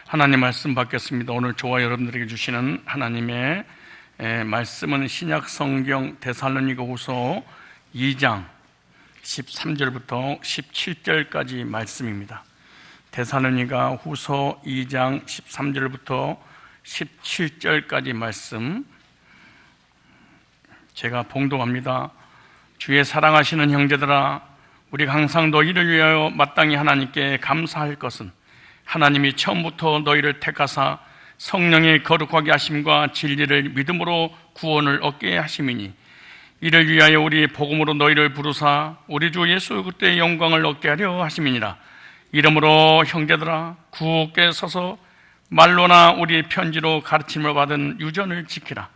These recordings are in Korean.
하나님 말씀 받겠습니다. 오늘 저와 여러분들에게 주시는 하나님의 말씀은 신약 성경 데살로니가후서 2장 13절부터 17절까지 말씀입니다. 데살로니가후서 2장 13절부터 17절까지 말씀 제가 봉독합니다. 주의 사랑하시는 형제들아, 우리가 항상 너희를 위하여 마땅히 하나님께 감사할 것은 하나님이 처음부터 너희를 택하사 성령의 거룩하게 하심과 진리를 믿음으로 구원을 얻게 하심이니, 이를 위하여 우리 복음으로 너희를 부르사 우리 주 예수 그리스도의 영광을 얻게 하려 하심이니라. 이러므로 형제들아, 굳게 서서 말로나 우리 편지로 가르침을 받은 유전을 지키라.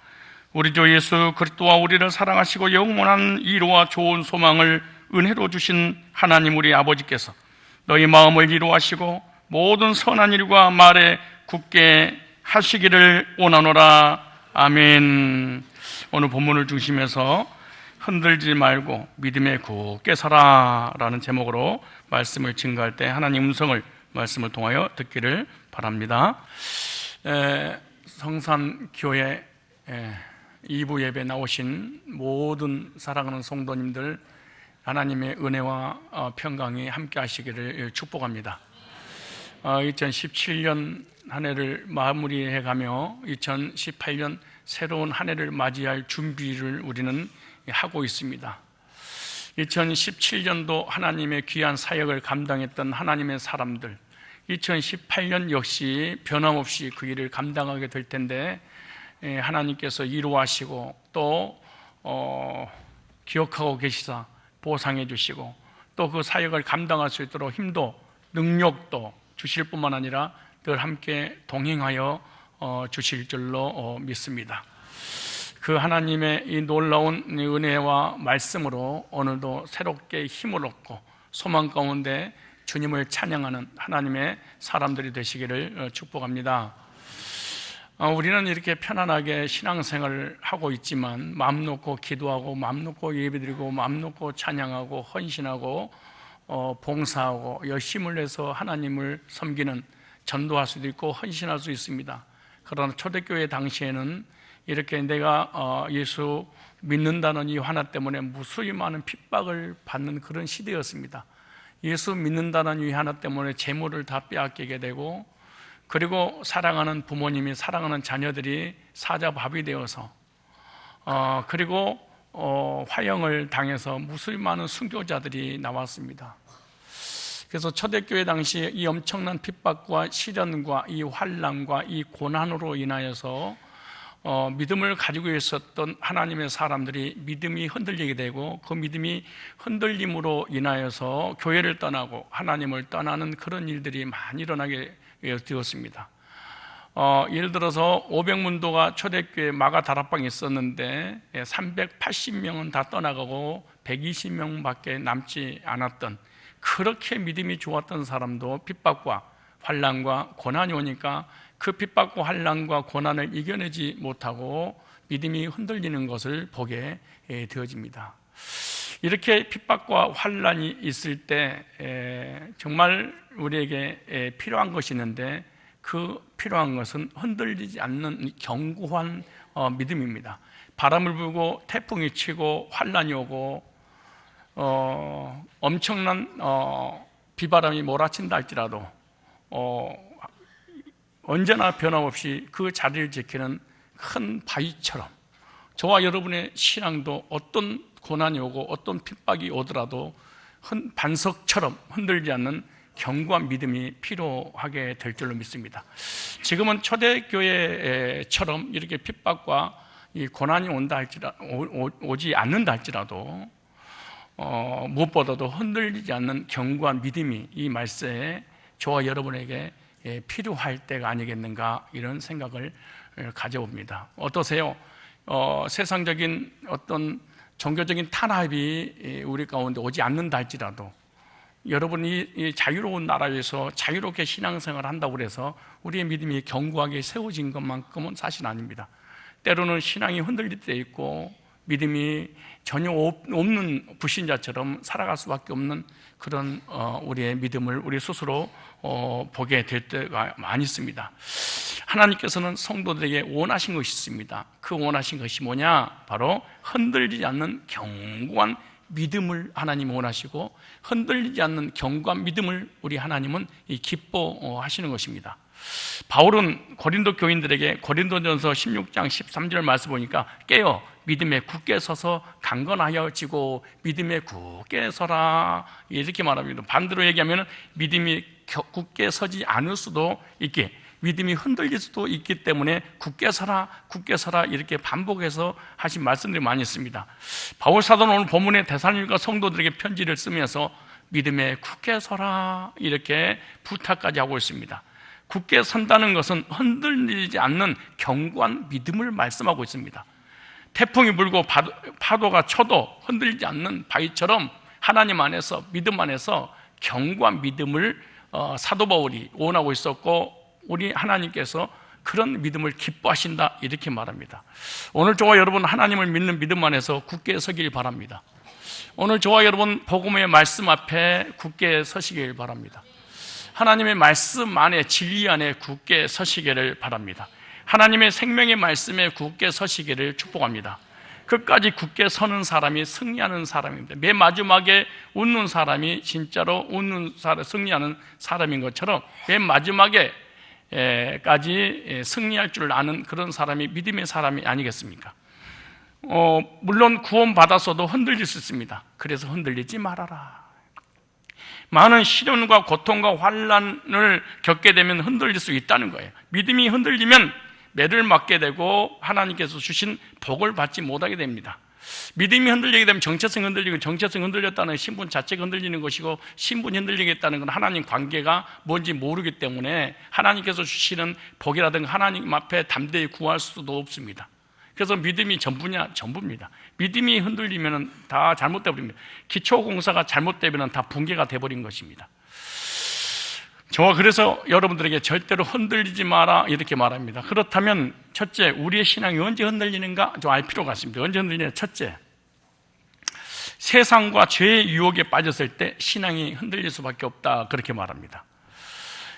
우리 주 예수 그리스도와 우리를 사랑하시고 영원한 이로와 좋은 소망을 은혜로 주신 하나님 우리 아버지께서 너희 마음을 이루하시고 모든 선한 일과 말에 굳게 하시기를 원하노라. 아멘. 오늘 본문을 중심해서 흔들지 말고 믿음에 굳게 서라 라는 제목으로 말씀을 증거할 때 하나님 음성을 말씀을 통하여 듣기를 바랍니다. 성산교회 2부 예배 나오신 모든 사랑하는 성도님들, 하나님의 은혜와 평강이 함께 하시기를 축복합니다. 2017년 한 해를 마무리해 가며 2018년 새로운 한 해를 맞이할 준비를 우리는 하고 있습니다. 2017년도 하나님의 귀한 사역을 감당했던 하나님의 사람들, 2018년 역시 변함없이 그 일을 감당하게 될 텐데, 하나님께서 이루하시고 또 기억하고 계시사 보상해 주시고 또 그 사역을 감당할 수 있도록 힘도 능력도 주실 뿐만 아니라 늘 함께 동행하여 주실 줄로 믿습니다. 그 하나님의 이 놀라운 은혜와 말씀으로 오늘도 새롭게 힘을 얻고 소망 가운데 주님을 찬양하는 하나님의 사람들이 되시기를 축복합니다. 우리는 이렇게 편안하게 신앙생활을 하고 있지만 마음 놓고 기도하고 마음 놓고 예배드리고 마음 놓고 찬양하고 헌신하고 봉사하고 열심을 내서 하나님을 섬기는, 전도할 수도 있고 헌신할 수 있습니다. 그러나 초대교회 당시에는 이렇게 내가 예수 믿는다는 이 하나 때문에 무수히 많은 핍박을 받는 그런 시대였습니다. 예수 믿는다는 이 하나 때문에 재물을 다 빼앗기게 되고, 그리고 사랑하는 부모님이, 사랑하는 자녀들이 사자밥이 되어서 그리고 화형을 당해서 무수히 많은 순교자들이 나왔습니다. 그래서 초대교회 당시 이 엄청난 핍박과 시련과 이 환난과 이 고난으로 인하여서 믿음을 가지고 있었던 하나님의 사람들이 믿음이 흔들리게 되고, 그 믿음이 흔들림으로 인하여서 교회를 떠나고 하나님을 떠나는 그런 일들이 많이 일어나게 되었습니다. 예를 들어서 500문도가 초대교회 마가 다락방에 있었는데 380명은 다 떠나가고 120명밖에 남지 않았던, 그렇게 믿음이 좋았던 사람도 핍박과 환난과 고난이 오니까 그 핍박과 환난과 고난을 이겨내지 못하고 믿음이 흔들리는 것을 보게 되어집니다. 이렇게 핍박과 환난이 있을 때 정말 우리에게 필요한 것이 있는데, 그 필요한 것은 흔들리지 않는 견고한 믿음입니다. 바람을 불고 태풍이 치고 환난이 오고 엄청난 비바람이 몰아친다 할지라도 언제나 변함없이 그 자리를 지키는 큰 바위처럼 저와 여러분의 신앙도 어떤 고난이 오고 어떤 핍박이 오더라도 반석처럼 흔들지 않는 견고한 믿음이 필요하게 될 줄로 믿습니다. 지금은 초대교회처럼 이렇게 핍박과 이 고난이 오지 않는다 할지라도 무엇보다도 흔들리지 않는 견고한 믿음이 이 말세에 저와 여러분에게 필요할 때가 아니겠는가, 이런 생각을 가져봅니다. 어떠세요? 세상적인 어떤 종교적인 탄압이 우리 가운데 오지 않는다 할지라도, 여러분이 이 자유로운 나라에서 자유롭게 신앙생활을 한다고 해서 우리의 믿음이 견고하게 세워진 것만큼은 사실 아닙니다. 때로는 신앙이 흔들릴 때 있고 믿음이 전혀 없는 불신자처럼 살아갈 수밖에 없는 그런 우리의 믿음을 우리 스스로 보게 될 때가 많이 있습니다. 하나님께서는 성도들에게 원하신 것이 있습니다. 그 원하신 것이 뭐냐? 바로 흔들리지 않는 견고한 믿음을 하나님이 원하시고, 흔들리지 않는 견고한 믿음을 우리 하나님은 기뻐하시는 것입니다. 바울은 고린도 교인들에게 고린도전서 16장 13절 말씀 보니까 깨어 믿음에 굳게 서서 강건하여 지고 믿음에 굳게 서라 이렇게 말합니다. 반대로 얘기하면 믿음이 굳게 서지 않을 수도 있게, 믿음이 흔들릴 수도 있기 때문에 굳게 서라 이렇게 반복해서 하신 말씀들이 많이 있습니다. 바울 사도는 오늘 본문의 데살로니가 성도들에게 편지를 쓰면서 믿음에 굳게 서라 이렇게 부탁까지 하고 있습니다. 굳게 선다는 것은 흔들리지 않는 견고한 믿음을 말씀하고 있습니다. 태풍이 불고 파도가 쳐도 흔들리지 않는 바위처럼 하나님 안에서, 믿음 안에서 견고한 믿음을 사도 바울이 원하고 있었고, 우리 하나님께서 그런 믿음을 기뻐하신다 이렇게 말합니다. 오늘 저와 여러분 하나님을 믿는 믿음 안에서 굳게 서길 바랍니다. 오늘 저와 여러분 복음의 말씀 앞에 굳게 서시길 바랍니다. 하나님의 말씀 안에, 진리 안에 굳게 서시기를 바랍니다. 하나님의 생명의 말씀에 굳게 서시기를 축복합니다. 끝까지 굳게 서는 사람이 승리하는 사람입니다. 맨 마지막에 웃는 사람이 진짜로 승리하는 사람인 것처럼 맨 마지막에 까지 승리할 줄 아는 그런 사람이 믿음의 사람이 아니겠습니까? 물론 구원받았어도 흔들릴 수 있습니다. 그래서 흔들리지 말아라. 많은 시련과 고통과 환난을 겪게 되면 흔들릴 수 있다는 거예요. 믿음이 흔들리면 매를 맞게 되고 하나님께서 주신 복을 받지 못하게 됩니다. 믿음이 흔들리게 되면 정체성이 흔들리고, 정체성이 흔들렸다는 신분 자체가 흔들리는 것이고, 신분이 흔들리겠다는 건 하나님 관계가 뭔지 모르기 때문에 하나님께서 주시는 복이라든가 하나님 앞에 담대히 구할 수도 없습니다. 그래서 믿음이 전부냐? 전부입니다. 믿음이 흔들리면 다 잘못돼 버립니다. 기초공사가 잘못되면 다 붕괴가 돼버린 것입니다. 저와 그래서 여러분들에게 절대로 흔들리지 마라 이렇게 말합니다. 그렇다면 첫째, 우리의 신앙이 언제 흔들리는가 좀 알 필요가 있습니다. 언제 흔들리냐? 첫째, 세상과 죄의 유혹에 빠졌을 때 신앙이 흔들릴 수밖에 없다 그렇게 말합니다.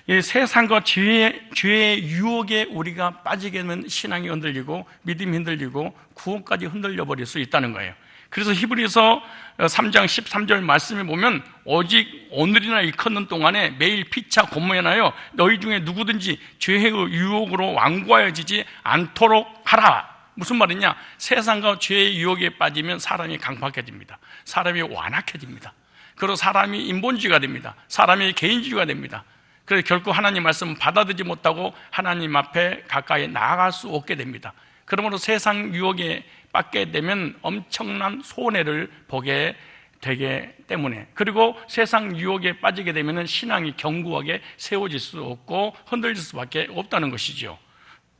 이 세상과 죄의 유혹에 우리가 빠지게 되면 신앙이 흔들리고 믿음이 흔들리고 구원까지 흔들려 버릴 수 있다는 거예요. 그래서 히브리서 3장 13절 말씀에 보면 오직 오늘이나 일컫는 동안에 매일 피차 고문하여 너희 중에 누구든지 죄의 유혹으로 완고하여지지 않도록 하라. 무슨 말이냐? 세상과 죄의 유혹에 빠지면 사람이 강팍해집니다. 사람이 완악해집니다. 그리고 사람이 인본주의가 됩니다. 사람이 개인주의가 됩니다. 그래서 결국 하나님 말씀을 받아들이지 못하고 하나님 앞에 가까이 나아갈 수 없게 됩니다. 그러므로 세상 유혹에 빠지게 되면 엄청난 손해를 보게 되기 때문에, 그리고 세상 유혹에 빠지게 되면 신앙이 견고하게 세워질 수 없고 흔들릴 수밖에 없다는 것이죠.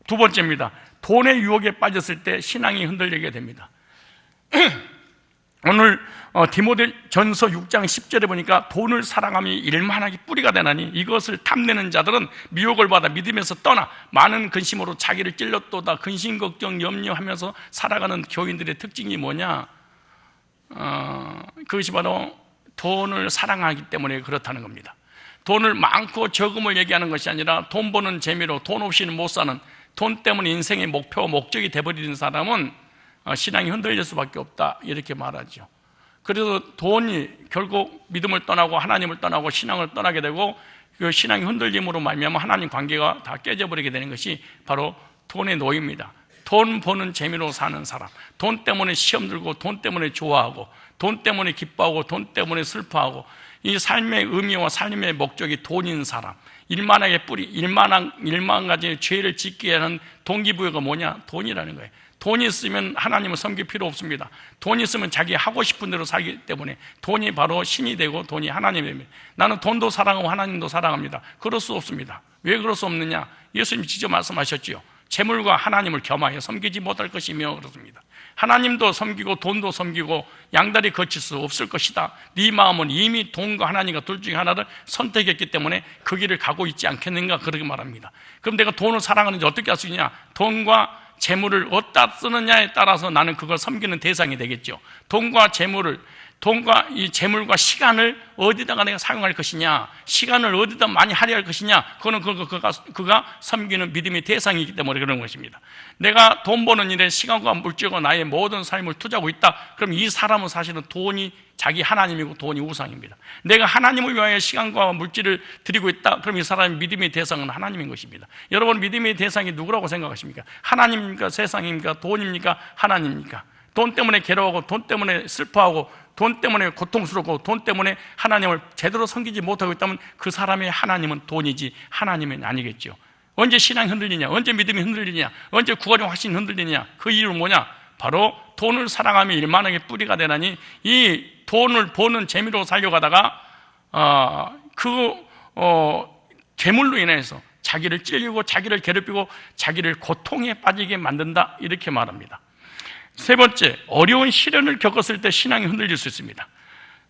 두 번째입니다. 돈의 유혹에 빠졌을 때 신앙이 흔들리게 됩니다. 오늘 디모데전서 6장 10절에 보니까 돈을 사랑함이 일만하게 뿌리가 되나니 이것을 탐내는 자들은 미혹을 받아 믿음에서 떠나 많은 근심으로 자기를 찔렀도다. 근심 걱정 염려하면서 살아가는 교인들의 특징이 뭐냐? 그것이 바로 돈을 사랑하기 때문에 그렇다는 겁니다. 돈을 많고 적음을 얘기하는 것이 아니라 돈 버는 재미로 돈 없이는 못 사는, 돈 때문에 인생의 목표, 목적이 돼버리는 사람은 신앙이 흔들릴 수밖에 없다 이렇게 말하죠. 그래서 돈이 결국 믿음을 떠나고 하나님을 떠나고 신앙을 떠나게 되고, 그 신앙이 흔들림으로 말미암아 하나님 관계가 다 깨져버리게 되는 것이 바로 돈의 노예입니다. 돈 버는 재미로 사는 사람, 돈 때문에 시험 들고 돈 때문에 좋아하고 돈 때문에 기뻐하고 돈 때문에 슬퍼하고, 이 삶의 의미와 삶의 목적이 돈인 사람, 일만하게 뿌리, 일만 가지 죄를 짓게 하는 동기부여가 뭐냐? 돈이라는 거예요. 돈이 있으면 하나님을 섬길 필요 없습니다. 돈이 있으면 자기 하고 싶은 대로 살기 때문에 돈이 바로 신이 되고 돈이 하나님이 됩니다. 나는 돈도 사랑하고 하나님도 사랑합니다. 그럴 수 없습니다. 왜 그럴 수 없느냐? 예수님이 직접 말씀하셨지요. 재물과 하나님을 겸하여 섬기지 못할 것이며 그렇습니다. 하나님도 섬기고 돈도 섬기고 양다리 거칠 수 없을 것이다. 네 마음은 이미 돈과 하나님과 둘 중에 하나를 선택했기 때문에 그 길을 가고 있지 않겠는가 그렇게 말합니다. 그럼 내가 돈을 사랑하는지 어떻게 알 수 있냐? 돈과 재물을 어디다 쓰느냐에 따라서 나는 그걸 섬기는 대상이 되겠죠. 돈과 이 재물과 시간을 어디다가 내가 사용할 것이냐, 시간을 어디다 많이 할애할 것이냐, 그거는 그가 섬기는 믿음의 대상이기 때문에 그런 것입니다. 내가 돈 버는 일에 시간과 물질과 나의 모든 삶을 투자하고 있다, 그럼 이 사람은 사실은 돈이 자기 하나님이고 돈이 우상입니다. 내가 하나님을 위하여 시간과 물질을 드리고 있다, 그럼 이 사람의 믿음의 대상은 하나님인 것입니다. 여러분, 믿음의 대상이 누구라고 생각하십니까? 하나님입니까? 세상입니까? 돈입니까? 하나님입니까? 돈 때문에 괴로워하고, 돈 때문에 슬퍼하고, 돈 때문에 고통스럽고, 돈 때문에 하나님을 제대로 섬기지 못하고 있다면 그 사람의 하나님은 돈이지 하나님은 아니겠죠. 언제 신앙이 흔들리냐, 언제 믿음이 흔들리냐, 언제 구원의 확신이 흔들리냐, 그 이유는 뭐냐? 바로 돈을 사랑하며 일만하게 뿌리가 되나니, 이 돈을 버는 재미로 살려가다가 재물로 인해서 자기를 찔리고 자기를 괴롭히고 자기를 고통에 빠지게 만든다, 이렇게 말합니다. 세 번째, 어려운 시련을 겪었을 때 신앙이 흔들릴 수 있습니다.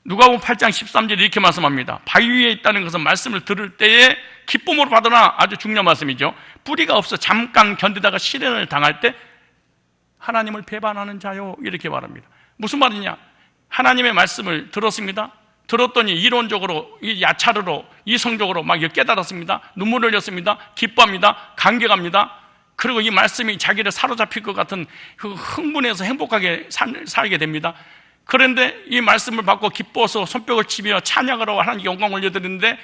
누가복음 8장 13절에 이렇게 말씀합니다. 바위 위에 있다는 것은 말씀을 들을 때에 기쁨으로 받으나, 아주 중요한 말씀이죠. 뿌리가 없어 잠깐 견디다가 시련을 당할 때 하나님을 배반하는 자요, 이렇게 말합니다. 무슨 말이냐? 하나님의 말씀을 들었습니다. 들었더니 이론적으로, 야차르로, 이성적으로 막 깨달았습니다. 눈물을 흘렸습니다. 기뻐합니다. 감격합니다. 그리고 이 말씀이 자기를 사로잡힐 것 같은 그 흥분해서 행복하게 살게 됩니다. 그런데 이 말씀을 받고 기뻐서 손뼉을 치며 찬양을 하고 하나님께 영광을 올려드리는데,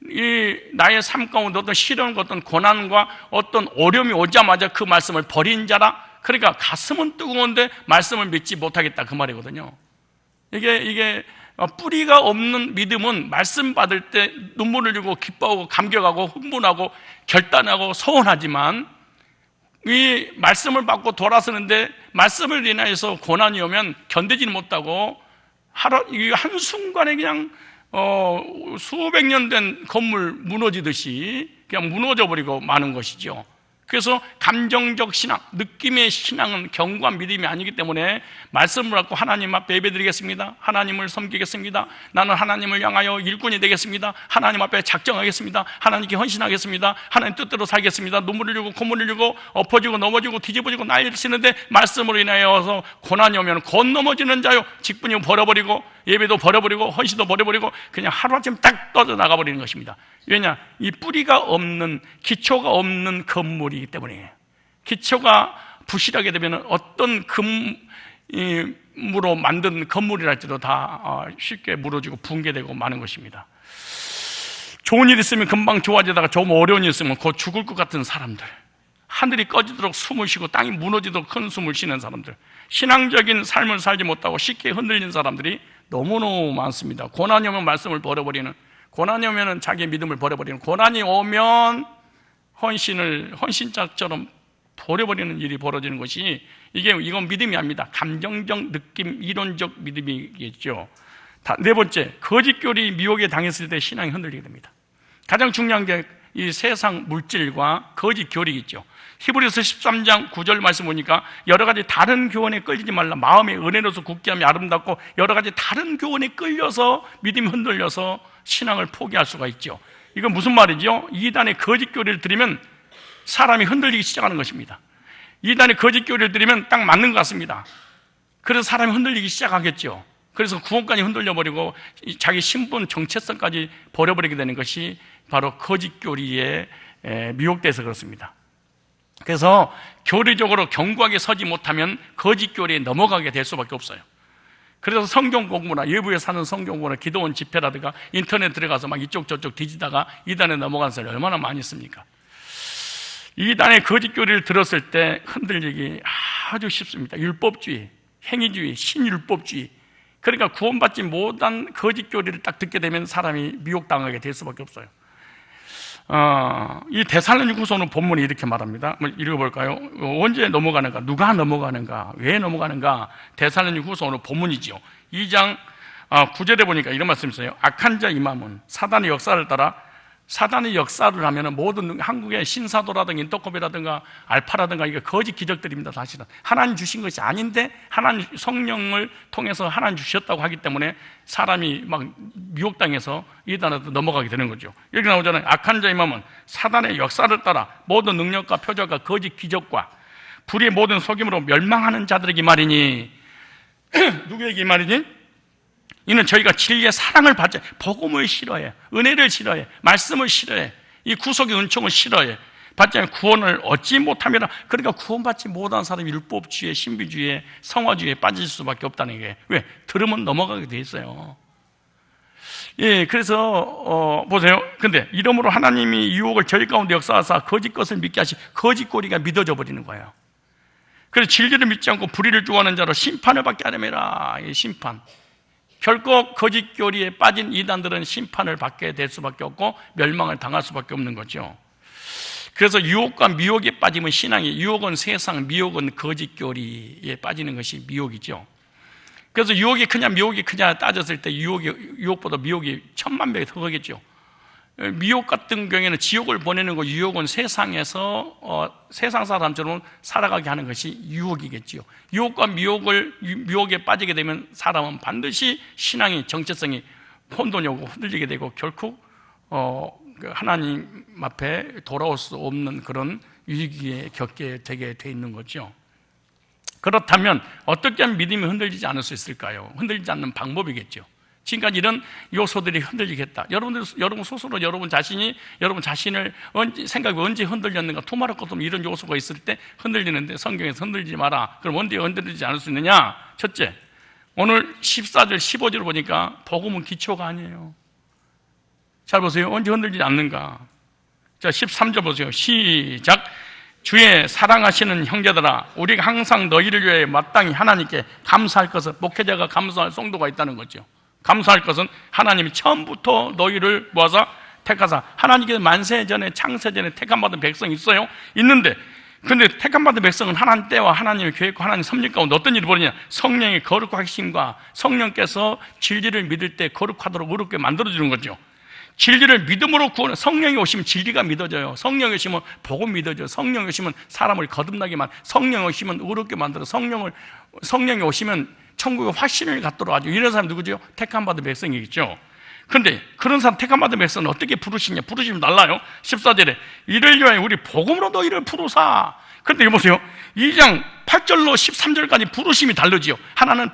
이 나의 삶 가운데 어떤 시련과 어떤 고난과 어떤 어려움이 오자마자 그 말씀을 버린 자라, 그러니까 가슴은 뜨거운데 말씀을 믿지 못하겠다, 그 말이거든요. 이게 뿌리가 없는 믿음은 말씀 받을 때 눈물을 흘리고 기뻐하고 감격하고 흥분하고 결단하고 서운하지만, 이 말씀을 받고 돌아서는데 말씀을 인하여서 고난이 오면 견디지는 못하고 한순간에 그냥 수백 년 된 건물 무너지듯이 그냥 무너져버리고 마는 것이죠. 그래서 감정적 신앙, 느낌의 신앙은 견고한 믿음이 아니기 때문에 말씀을 갖고 하나님 앞에 예배드리겠습니다, 하나님을 섬기겠습니다, 나는 하나님을 향하여 일꾼이 되겠습니다, 하나님 앞에 작정하겠습니다, 하나님께 헌신하겠습니다, 하나님 뜻대로 살겠습니다, 눈물을 흘리고 콧물을 흘리고 엎어지고 넘어지고 뒤집어지고 난리를 치는데 말씀으로 인하여서 고난이 오면 곧 넘어지는 자요, 직분이 버려버리고 예배도 버려버리고 헌신도 버려버리고 그냥 하루아침 딱 떠져 나가버리는 것입니다. 왜냐? 이 뿌리가 없는, 기초가 없는 건물이기 때문에. 기초가 부실하게 되면 어떤 금으로 만든 건물이랄지도 다 쉽게 무너지고 붕괴되고 마는 것입니다. 좋은 일 있으면 금방 좋아지다가 좀 어려운 일 있으면 곧 죽을 것 같은 사람들, 하늘이 꺼지도록 숨을 쉬고 땅이 무너지도록 큰 숨을 쉬는 사람들, 신앙적인 삶을 살지 못하고 쉽게 흔들리는 사람들이 너무너무 많습니다. 고난이 오면 말씀을 버려버리는, 고난이 오면 자기의 믿음을 버려버리는, 고난이 오면 헌신자처럼 버려버리는 일이 벌어지는 것이, 이건 믿음이 아닙니다. 감정적 느낌, 이론적 믿음이겠죠. 네 번째, 거짓교리 미혹에 당했을 때 신앙이 흔들리게 됩니다. 가장 중요한 게 이 세상 물질과 거짓교리겠죠. 히브리서 13장 9절 말씀 보니까 여러 가지 다른 교훈에 끌리지 말라, 마음의 은혜로서 굳게 하며 아름답고, 여러 가지 다른 교훈에 끌려서 믿음이 흔들려서 신앙을 포기할 수가 있죠. 이건 무슨 말이죠? 이단의 거짓교리를 들으면 사람이 흔들리기 시작하는 것입니다. 이단의 거짓교리를 들으면 딱 맞는 것 같습니다. 그래서 사람이 흔들리기 시작하겠죠. 그래서 구원까지 흔들려버리고 자기 신분 정체성까지 버려버리게 되는 것이 바로 거짓교리에 미혹돼서 그렇습니다. 그래서 교리적으로 견고하게 서지 못하면 거짓교리에 넘어가게 될 수밖에 없어요. 그래서 성경 공부나, 외부에 사는 성경 공부나, 기도원 집회라든가 인터넷 들어가서 막 이쪽 저쪽 뒤지다가 이단에 넘어간 사람이 얼마나 많이 있습니까? 이단의 거짓교리를 들었을 때 흔들리기 아주 쉽습니다. 율법주의, 행위주의, 신율법주의, 그러니까 구원받지 못한 거짓교리를 딱 듣게 되면 사람이 미혹당하게 될 수밖에 없어요. 이 데살로니가서는 본문이 이렇게 말합니다. 한번 읽어볼까요? 언제 넘어가는가? 누가 넘어가는가? 왜 넘어가는가? 데살로니가서는 본문이죠. 2장 9절에 보니까 이런 말씀이 있어요. 악한 자 이맘은 사단의 역사를 따라, 사단의 역사를 하면 모든 한국의 신사도라든가 인터컵이라든가 알파라든가 이게 거짓 기적들입니다. 사실은 하나님 주신 것이 아닌데 하나님 성령을 통해서 하나님 주셨다고 하기 때문에 사람이 막 미혹당해서 이단으로 넘어가게 되는 거죠. 여기 나오잖아요. 악한 자의 마음은 사단의 역사를 따라 모든 능력과 표적과 거짓 기적과 불의 모든 속임으로 멸망하는 자들에게 말이니 누구에게 말이니? 이는 저희가 진리의 사랑을 받자, 복음을 싫어해, 은혜를 싫어해, 말씀을 싫어해, 이 구속의 은총을 싫어해, 받지 않으면 구원을 얻지 못하면, 그러니까 구원받지 못한 사람이 율법주의에, 신비주의에, 성화주의에 빠질 수밖에 없다는 게, 왜? 들으면 넘어가게 돼 있어요. 예, 그래서 보세요. 근데 이러므로 하나님이 유혹을 저희 가운데 역사하사 거짓 것을 믿게 하시, 거짓꼬리가 믿어져 버리는 거예요. 그래서 진리를 믿지 않고 불의를 좋아하는 자로 심판을 받게 하려매라. 이 심판. 결국 거짓교리에 빠진 이단들은 심판을 받게 될 수밖에 없고 멸망을 당할 수밖에 없는 거죠. 그래서 유혹과 미혹에 빠지면 신앙이, 유혹은 세상, 미혹은 거짓교리에 빠지는 것이 미혹이죠. 그래서 유혹이 크냐 미혹이 크냐 따졌을 때 유혹보다 미혹이 1000만배 더 크겠죠. 미혹 같은 경우에는 지옥을 보내는 거, 유혹은 세상에서 세상 사람처럼 살아가게 하는 것이 유혹이겠지요. 유혹과 미혹에 빠지게 되면 사람은 반드시 신앙이, 정체성이 혼돈이 오고 흔들리게 되고 결국 하나님 앞에 돌아올 수 없는 그런 위기에 겪게 되게 돼 있는 거죠. 그렇다면 어떻게 하면 믿음이 흔들리지 않을 수 있을까요? 흔들리지 않는 방법이겠죠. 지금까지 이런 요소들이 흔들리겠다. 여러분 스스로 여러분 자신을 생각이 언제 흔들렸는가 투말할 것도 없는 이런 요소가 있을 때 흔들리는데 성경에서 흔들리지 마라. 그럼 언제 흔들리지 않을 수 있느냐? 첫째, 오늘 14절 15절 보니까 복음은 기초가 아니에요. 잘 보세요. 언제 흔들리지 않는가? 자, 13절 보세요. 시작. 주의 사랑하시는 형제들아, 우리가 항상 너희를 위해 마땅히 하나님께 감사할 것은, 목회자가 감사할 성도가 있다는 거죠. 감사할 것은 하나님이 처음부터 너희를 모아서 택하사, 하나님께서 만세전에 창세전에 택함받은 백성이 있어요. 있는데 근데 택함받은 백성은 하나님 때와 하나님의 계획과 하나님 섭리 가운데 어떤 일이 벌어지냐? 성령의 거룩하심과 성령께서 진리를 믿을 때 거룩하도록 어렵게 만들어주는 거죠. 진리를 믿음으로 구원, 성령이 오시면 진리가 믿어져요. 성령이 오시면 복음 믿어져요. 성령이 오시면 사람을 거듭나게 성령이 오시면 어렵게 만들어. 성령이 오시면 천국의 확신을 갖도록 하죠. 이런 사람 누구죠? 택함받은 백성이겠죠. 그런데 그런 사람 택함받은 백성은 어떻게 부르시냐? 부르시면 달라요. 14절에 이를 위하여 우리 복음으로 너희를 부르사. 그런데 이거 보세요. 2장 8절로 13절까지 부르심이 다르지요. 하나는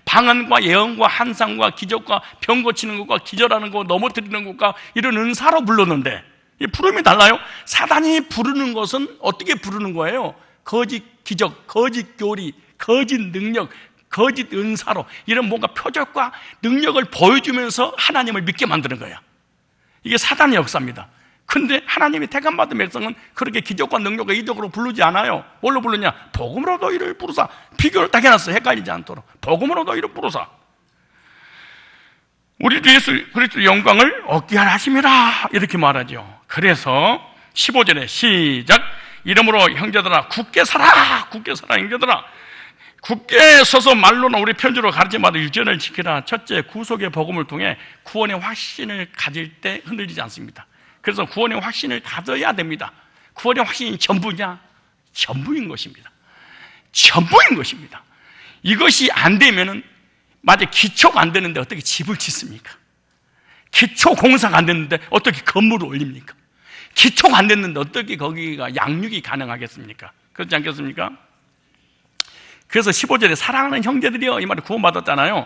방언과 예언과 환상과 기적과 병 고치는 것과 기절하는 것, 넘어뜨리는 것과 이런 은사로 불렀는데 이 부름이 달라요. 사단이 부르는 것은 어떻게 부르는 거예요? 거짓 기적, 거짓 교리, 거짓 능력, 거짓 은사로 이런 뭔가 표적과 능력을 보여주면서 하나님을 믿게 만드는 거야. 이게 사단의 역사입니다. 근데 하나님이 택함받은 백성은 그렇게 기적과 능력과 이적으로 부르지 않아요. 뭘로 부르냐? 복음으로 너희를 부르사. 비교를 딱 해놨어요. 헷갈리지 않도록. 복음으로 너희를 부르사. 우리 주 예수 그리스도의 영광을 얻게 하라 하심이라 이렇게 말하죠. 그래서 15절에 시작. 이러므로 형제들아 굳게 살아. 굳게 살아 형제들아. 굳게 서서 말로나 우리 편지로 가르침마다 유전을 지키라. 첫째, 구속의 복음을 통해 구원의 확신을 가질 때 흔들리지 않습니다. 그래서 구원의 확신을 가져야 됩니다. 구원의 확신이 전부냐? 전부인 것입니다. 전부인 것입니다. 이것이 안 되면은, 맞아, 기초가 안 되는데 어떻게 집을 짓습니까? 기초 공사가 안 됐는데 어떻게 건물을 올립니까? 기초가 안 됐는데 어떻게 거기가 양육이 가능하겠습니까? 그렇지 않겠습니까? 그래서 15절에 사랑하는 형제들이여 이 말을 구원받았잖아요.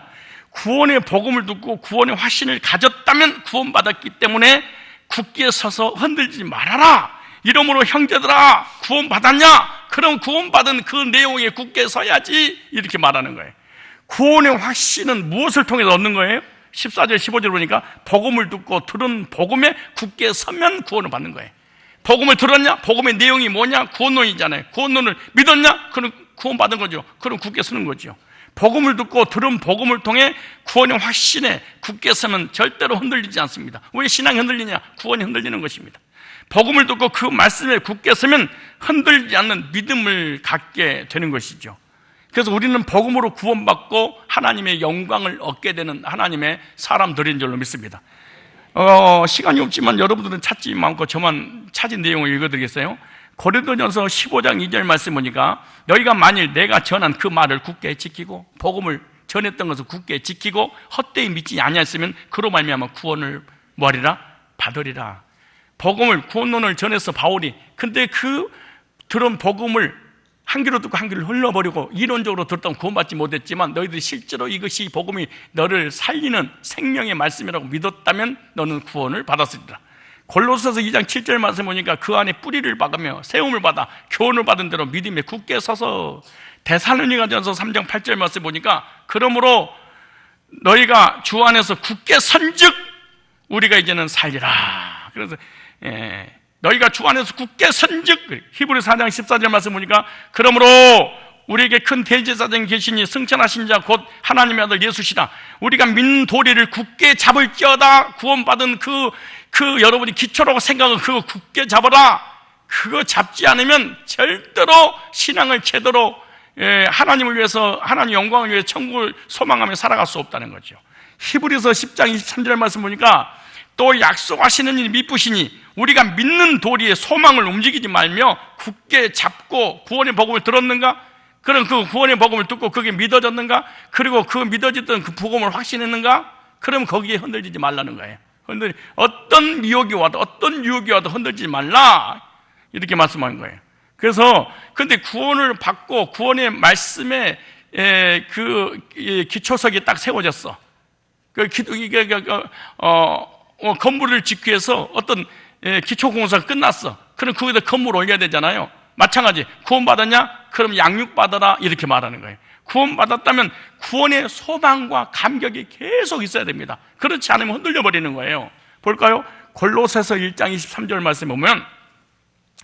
구원의 복음을 듣고 구원의 확신을 가졌다면 구원받았기 때문에 굳게 서서 흔들리지 말아라. 이러므로 형제들아 구원받았냐? 그럼 구원받은 그 내용에 굳게 서야지 이렇게 말하는 거예요. 구원의 확신은 무엇을 통해서 얻는 거예요? 14절 15절 보니까 복음을 듣고 들은 복음에 굳게 서면 구원을 받는 거예요. 복음을 들었냐? 복음의 내용이 뭐냐? 구원론이잖아요. 구원론을 믿었냐? 그럼 구원받은 거죠. 그럼 굳게 서는 거죠. 복음을 듣고 들은 복음을 통해 구원의 확신에 굳게 서면 절대로 흔들리지 않습니다. 왜 신앙이 흔들리냐? 구원이 흔들리는 것입니다. 복음을 듣고 그 말씀에 굳게 서면 흔들리지 않는 믿음을 갖게 되는 것이죠. 그래서 우리는 복음으로 구원받고 하나님의 영광을 얻게 되는 하나님의 사람들인 줄로 믿습니다. 시간이 없지만 여러분들은 찾지 않고 저만 찾은 내용을 읽어드리겠어요. 고린도전서 15장 2절 말씀 보니까 너희가 만일 내가 전한 그 말을 굳게 지키고 복음을 전했던 것을 굳게 지키고 헛되이 믿지 아니하였으면 그로 말미암아 구원을 뭐하리라? 받으리라. 복음을 구원론을 전해서 바울이 근데 그 들은 복음을 한 귀로 듣고 한 귀를 흘려버리고 이론적으로 들었다면 구원받지 못했지만 너희들이 실제로 이것이 복음이 너를 살리는 생명의 말씀이라고 믿었다면 너는 구원을 받았으리라. 골로새서 2장 7절 말씀 보니까 그 안에 뿌리를 박으며 세움을 받아 교훈을 받은 대로 믿음에 굳게 서서, 데살로니가전서 3장 8절 말씀 보니까 그러므로 너희가 주 안에서 굳게 선즉 우리가 이제는 살리라. 그래서 너희가 주 안에서 굳게 선즉, 히브리 4장 14절 말씀 보니까 그러므로 우리에게 큰 대제사장이 계시니 승천하신 자 곧 하나님의 아들 예수시다. 우리가 믿는 도리를 굳게 잡을지어다. 구원받은 그 여러분이 기초라고 생각은 그거 굳게 잡아라. 그거 잡지 않으면 절대로 신앙을 제대로 하나님을 위해서, 하나님 영광을 위해 천국을 소망하며 살아갈 수 없다는 거죠. 히브리서 10장 23절 말씀 보니까 또 약속하시는 이를 믿으시니 우리가 믿는 도리의 소망을 움직이지 말며 굳게 잡고 구원의 복음을 들었는가? 그럼 그 구원의 복음을 듣고 그게 믿어졌는가? 그리고 그 믿어졌던 그 복음을 확신했는가? 그럼 거기에 흔들리지 말라는 거예요. 어떤 미혹이 와도 어떤 유혹이 와도 흔들리지 말라, 이렇게 말씀하는 거예요. 그래서 근데 구원을 받고 구원의 말씀에 그 기초석이 딱 세워졌어. 건물을 짓기 위해서 어떤 기초공사가 끝났어. 그럼 거기다 건물 올려야 되잖아요. 마찬가지, 구원받았냐? 그럼 양육받아라, 이렇게 말하는 거예요. 구원받았다면 구원의 소망과 감격이 계속 있어야 됩니다. 그렇지 않으면 흔들려 버리는 거예요. 볼까요? 골로새서 1장 23절 말씀 보면,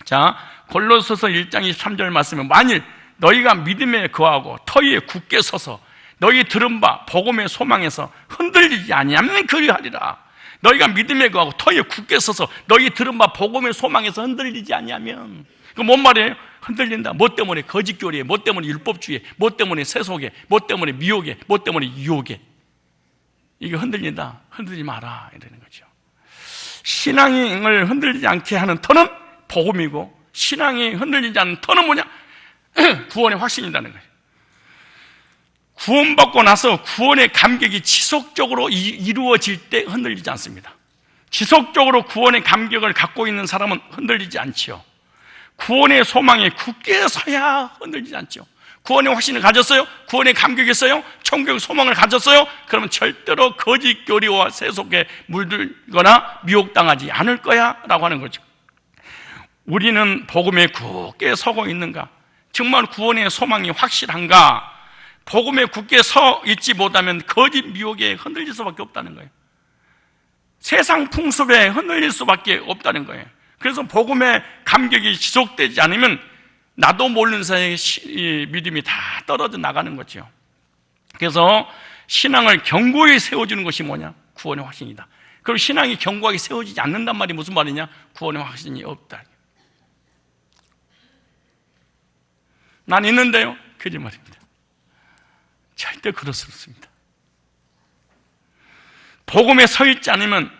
자, 골로새서 1장 23절 말씀에 만일 너희가 믿음에 거하고 터위에 굳게 서서 너희 들은 바 복음의 소망에서 흔들리지 아니하면 그리하리라. 너희가 믿음에 거하고 터위에 굳게 서서 너희 들은 바 복음의 소망에서 흔들리지 아니하면, 그 뭔 말이에요? 흔들린다. 뭐 때문에? 거짓교리에, 뭐 때문에? 율법주의에, 뭐 때문에? 세속에, 뭐 때문에? 미혹에, 뭐 때문에? 유혹에. 이게 흔들린다. 흔들리지 마라, 이러는 거죠. 신앙을 흔들리지 않게 하는 터는 복음이고, 신앙이 흔들리지 않는 터는 뭐냐? 구원의 확신이라는 거예요. 구원받고 나서 구원의 감격이 지속적으로 이루어질 때 흔들리지 않습니다. 지속적으로 구원의 감격을 갖고 있는 사람은 흔들리지 않지요. 구원의 소망에 굳게 서야 흔들리지 않죠. 구원의 확신을 가졌어요? 구원의 감격이 있어요? 천국의 소망을 가졌어요? 그러면 절대로 거짓 교리와 세속에 물들거나 미혹당하지 않을 거야 라고 하는 거죠. 우리는 복음에 굳게 서고 있는가? 정말 구원의 소망이 확실한가? 복음에 굳게 서 있지 못하면 거짓 미혹에 흔들릴 수밖에 없다는 거예요. 세상 풍습에 흔들릴 수밖에 없다는 거예요. 그래서 복음의 감격이 지속되지 않으면 나도 모르는 사이에 믿음이 다 떨어져 나가는 거죠. 그래서 신앙을 견고히 세워주는 것이 뭐냐? 구원의 확신이다. 그리고 신앙이 견고하게 세워지지 않는단 말이 무슨 말이냐? 구원의 확신이 없다. 난 있는데요? 거짓말입니다. 절대 그럴 수 없습니다. 복음에 서 있지 않으면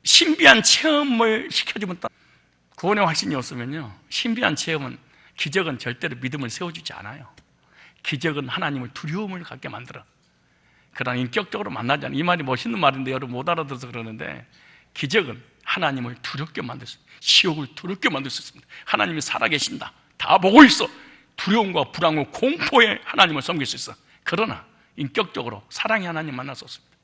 신비한 체험을 시켜주면, 구원의 확신이 없으면요, 신비한 체험은, 기적은 절대로 믿음을 세워주지 않아요. 기적은 하나님을 두려움을 갖게 만들어. 그러나 인격적으로 만나지 않아요. 이 말이 멋있는 말인데 여러분 못 알아들어서 그러는데, 기적은 하나님을 두렵게 만들 수 있습니다. 시욕을 두렵게 만들 수 있습니다. 하나님이 살아계신다, 다 보고 있어. 두려움과 불안과 공포에 하나님을 섬길 수 있어. 그러나 인격적으로 사랑의 하나님 만날 수 없습니다.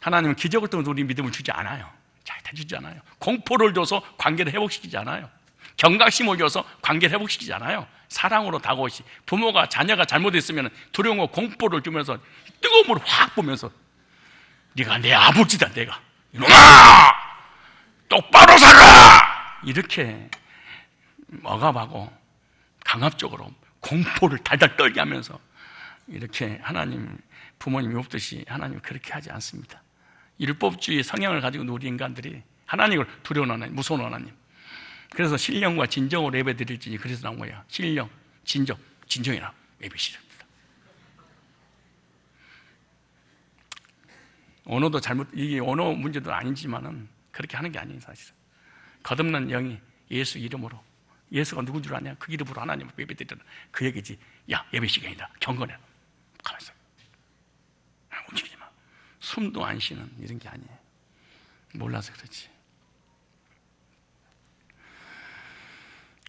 하나님은 기적을 통해서 우리 믿음을 주지 않아요. 잘 해주지 않아요. 공포를 줘서 관계를 회복시키지 않아요. 경각심을 줘서 관계를 회복시키지 않아요. 사랑으로 다가오시. 부모가 자녀가 잘못했으면 두려움과 공포를 주면서 뜨거운 물을 확 보면서, 네가 내 아버지다, 내가 이놈아 똑바로 살아, 이렇게 억압하고 강압적으로 공포를 달달 떨게 하면서 이렇게 하나님, 부모님이 없듯이 하나님은 그렇게 하지 않습니다. 율법주의 성향을 가지고 있는 우리 인간들이 하나님을 두려운 하나님, 무서운 하나님. 그래서 신령과 진정으로 예배 드릴지니, 그래서 나온 거예요. 신령, 진정, 진정이라 예배시랍니다. 언어도 잘못, 이게 언어 문제도 아니지만은 그렇게 하는 게 아닌 사실은. 거듭난 영이 예수 이름으로, 예수가 누군 줄 아냐? 그 이름으로 하나님을 예배드리라, 그 얘기지. 야, 예배 시간이다, 경건해, 가만히 있어, 움직이지 마, 숨도 안 쉬는 이런 게 아니에요. 몰라서 그렇지.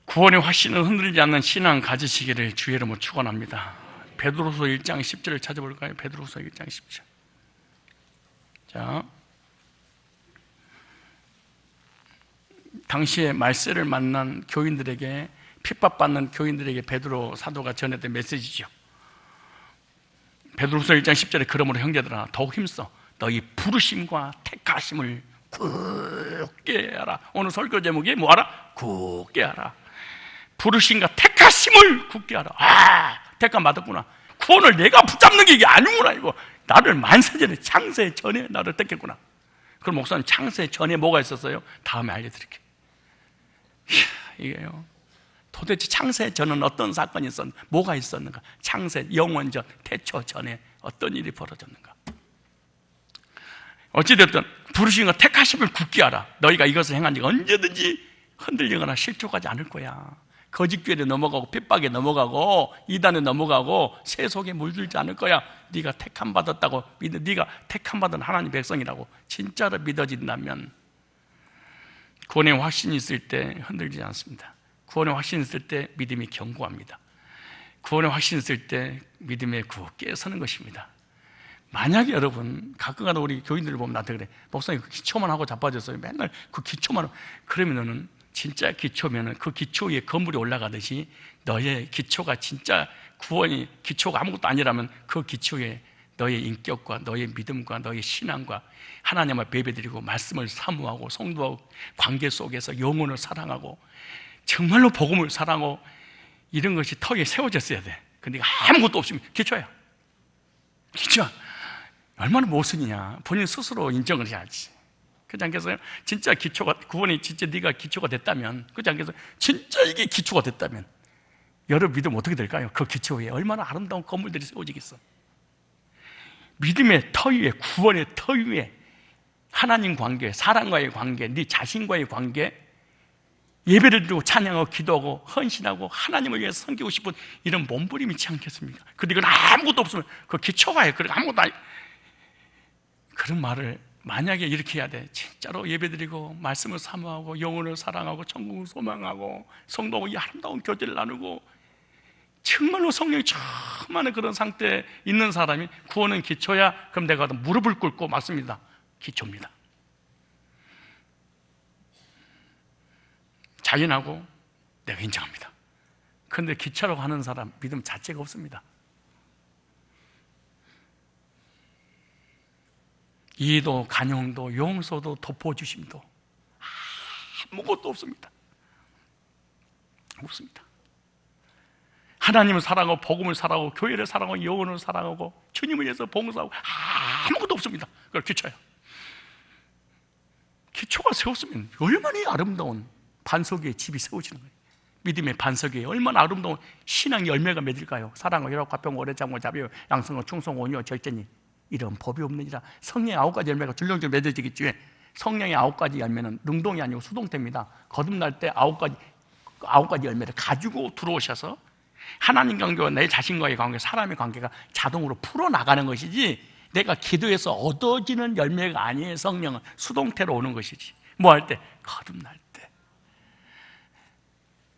구원의 확신을 흔들리지 않는 신앙 가지시기를 주의 이름으로 축원합니다. 베드로서 1장 10절을 찾아볼까요? 베드로서 1장 10절. 자, 당시에 말세를 만난 교인들에게, 핍박받는 교인들에게 베드로 사도가 전했던 메시지죠. 베드로서 1장 10절에 그러므로 형제들아 더욱 힘써 너희 부르심과 택하심을 굳게 하라. 오늘 설교 제목이 뭐하라? 굳게 하라. 부르심과 택하심을 굳게 하라. 택함 받았구나. 구원을 내가 붙잡는 게 이게 아니구나. 이거 나를 만세전에, 창세 전에 나를 택했구나. 그럼 목사님, 창세 전에 뭐가 있었어요? 다음에 알려드릴게요. 이게요, 도대체 창세 전은 어떤 사건이 있었는가? 뭐가 있었는가? 창세, 영원전, 태초 전에 어떤 일이 벌어졌는가? 어찌됐든 부르심과 택하심을 굳게 하라. 너희가 이것을 행한 지가 언제든지 흔들리거나 실족하지 않을 거야. 거짓교회에 넘어가고 핍박에 넘어가고 이단에 넘어가고 세속에 물들지 않을 거야. 네가 택함 받았다고 믿어, 네가 택함 받은 하나님 백성이라고 진짜로 믿어진다면 구원의 확신이 있을 때 흔들리지 않습니다. 구원의 확신이 있을 때 믿음이 견고합니다. 구원의 확신이 있을 때 믿음에 굳게 서는 것입니다. 만약에 여러분 가끔가다 우리 교인들을 보면 나한테 그래, 목사님 그 기초만 하고 자빠졌어요. 맨날 그 기초만 하고. 그러면 너는 진짜 기초면은 그 기초 위에 건물이 올라가듯이 너의 기초가 진짜 구원이 기초가 아무것도 아니라면 그 기초 위에 너의 인격과 너의 믿음과 너의 신앙과 하나님을 예배드리고 말씀을 사모하고 성도하고 관계 속에서 영혼을 사랑하고 정말로 복음을 사랑하고 이런 것이 터 위에 세워졌어야 돼. 근데 아무것도 없으면 기초야. 기초야. 얼마나 모순이냐. 본인 스스로 인정을 해야지. 그렇지 않겠어요? 진짜 기초가, 구원이 진짜 네가 기초가 됐다면, 그렇지 않겠어요? 진짜 이게 기초가 됐다면 여러분 믿으면 어떻게 될까요? 그 기초 위에 얼마나 아름다운 건물들이 세워지겠어. 믿음의 터 위에, 구원의 터 위에 하나님 관계, 사랑과의 관계, 네 자신과의 관계, 예배를 드리고 찬양하고 기도하고 헌신하고 하나님을 위해서 섬기고 싶은 이런 몸부림이 있지 않겠습니까? 근데 이건 아무것도 없으면 그 기초가예요. 그리고 아무것도 아니, 그런 말을 만약에 이렇게 해야 돼. 진짜로 예배드리고 말씀을 사모하고 영혼을 사랑하고 천국을 소망하고 성도하고 이 아름다운 교제를 나누고 정말로 성령이 충만한 그런 상태에 있는 사람이 구원은 기초야. 그럼 내가 무릎을 꿇고 맞습니다. 기초입니다. 자연하고 내가 인정합니다. 그런데 기초라고 하는 사람 믿음 자체가 없습니다. 이해도, 간용도, 용서도, 도포주심도 아무것도 없습니다. 없습니다. 하나님을 사랑하고 복음을 사랑하고 교회를 사랑하고 영혼을 사랑하고 주님을 위해서 봉사하고 아무것도 없습니다. 그걸 기초야. 기초가 세웠으면 얼마나 아름다운 반석 위에 집이 세워지는 거예요. 믿음의 반석 위에 얼마나 아름다운 신앙의 열매가 맺을까요? 사랑과 희락, 화평, 오래 참고, 자비요, 양성과 충성, 온유와 절제니 이런 법이 없느니라. 성령의 9가지 열매가 줄줄줄 맺어지겠지. 성령의 9가지 열매는 능동이 아니고 수동태입니다. 거듭날 때 9가지 열매를 가지고 들어오셔서 하나님 관계와 내 자신과의 관계, 사람의 관계가 자동으로 풀어나가는 것이지, 내가 기도해서 얻어지는 열매가 아니에요. 성령은 수동태로 오는 것이지. 뭐 할 때? 거듭날 때.